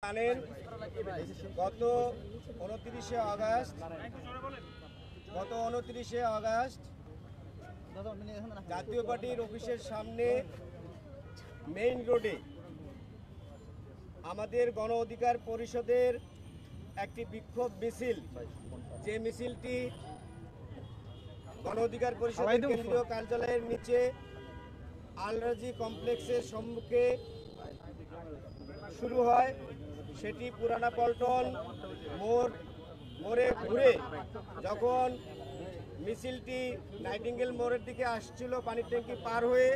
জানেন গত 29শে আগস্ট জাতীয় পার্টির অফিসের সামনে মেইন রোডে আমাদের গণ অধিকার পরিষদের একটি বিক্ষোভ মিছিল, যে মিছিলটি গণ অধিকার পরিষদের কেন্দ্রীয় কার্যালয়ের নিচে আলরাজি কমপ্লেক্সের সম্মুখে শুরু হয়। সেটি পুরানা পল্টন মোড়ে ঘুরে যখন মিছিলটি নাইটিঙ্গেল মোড়ের দিকে আসছিল পানির ট্যাঙ্কি পার হয়ে,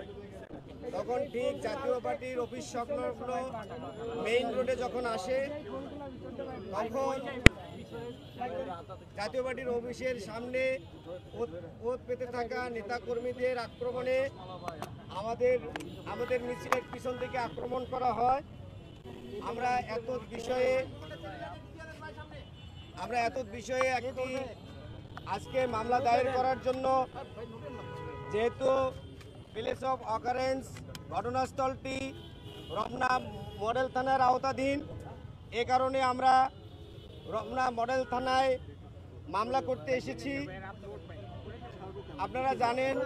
তখন ঠিক জাতীয় পার্টির অফিস সংলগ্ন মেইন রোডে যখন আসে, তখন জাতীয় পার্টির অফিসের সামনে ওত পেতে থাকা নেতাকর্মীদের আক্রমণে আমাদের মিছিলের পিছন থেকে আক্রমণ করা হয়। আমরা এত বিষয়ে একটি আজকে মামলা দায়ের করার জন্য, যেহেতু প্লেস অফ অকারেন্স ঘটনাস্থলটি রমনা মডেল থানার আওতাধীন, এ কারণে আমরা রমনা মডেল থানায় মামলা করতে এসেছি। আপনারা জানেন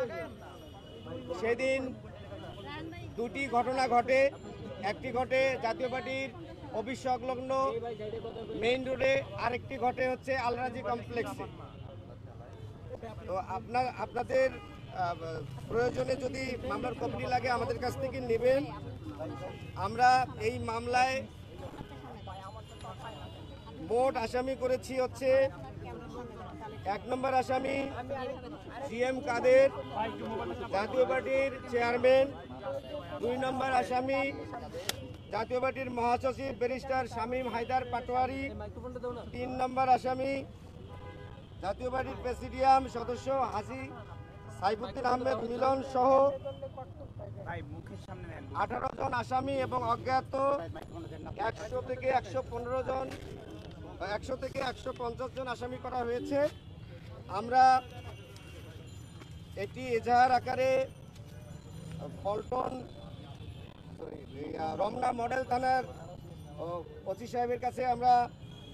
সেদিন দুটি ঘটনা ঘটে। একটি ঘটে জাতীয় পার্টির অফিস সংলগ্ন মেইন রোডে, আরেকটি ঘটে হচ্ছে আলরাজি কমপ্লেক্সে। তো আপনাদের প্রয়োজনে যদি মামলার কপি লাগে আমাদের কাছ থেকে নেবেন। আমরা এই মামলায় মোট আসামি করেছি হচ্ছে 1 নম্বর আসামি CM কাদের, জাতীয় পার্টির চেয়ারম্যান। 2 নম্বর আসামি জাতীয় পার্টির মহাসচিব ব্যারিস্টার শামীম হায়দার পাটোয়ারি। 3 নম্বর আসামি জাতীয় পার্টির প্রেসিডিয়াম সদস্য হাজী সাইফুদ্দিন আহমেদ মিলন সহ 18 জন আসামি এবং অজ্ঞাত 100 থেকে 150 জন আসামি করা হয়েছে। আমরা একটি এজাহার আকারে রমনা মডেল থানার ওসি সাহেবের কাছে আমরা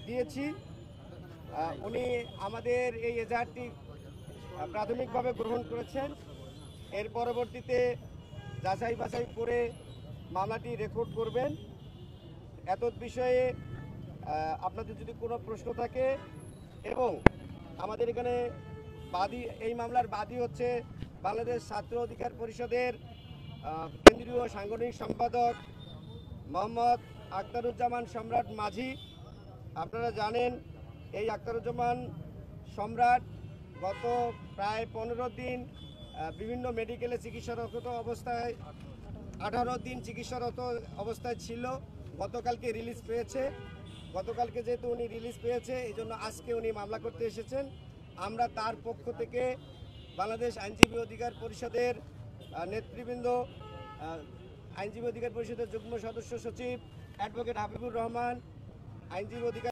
দিয়েছি। উনি আমাদের এই এজাহারটি প্রাথমিকভাবে গ্রহণ করেছেন। এর পরবর্তীতে যাচাই বাছাই করে মামলাটি রেকর্ড করবেন। এতদ বিষয়ে আপনাদের যদি কোনো প্রশ্ন থাকে, এবং আমাদের এখানে এই মামলার বাদী হচ্ছে বাংলাদেশ ছাত্র অধিকার পরিষদের কেন্দ্রীয় সাংগঠনিক সম্পাদক মোহাম্মদ আখতারুজ্জামান সম্রাট মাঝি। আপনারা জানেন এই আখতারুজ্জামান সম্রাট গত প্রায় 15 দিন বিভিন্ন মেডিকেলে চিকিৎসারত অবস্থায় 18 দিন চিকিৎসারত অবস্থায় ছিল। গতকালকে রিলিজ পেয়েছে। গতকালকে যেহেতু উনি রিলিজ পেয়েছে, এই জন্য আজকে উনি মামলা করতে এসেছেন। আমরা তার পক্ষ থেকে বাংলাদেশ আইনজীবী অধিকার পরিষদের নেতৃবৃন্দ, আইনজীবী অধিকার পরিষদের যুগ্ম সদস্য সচিব অ্যাডভোকেট হাবিবুর রহমান, আইনজীবী অধিকার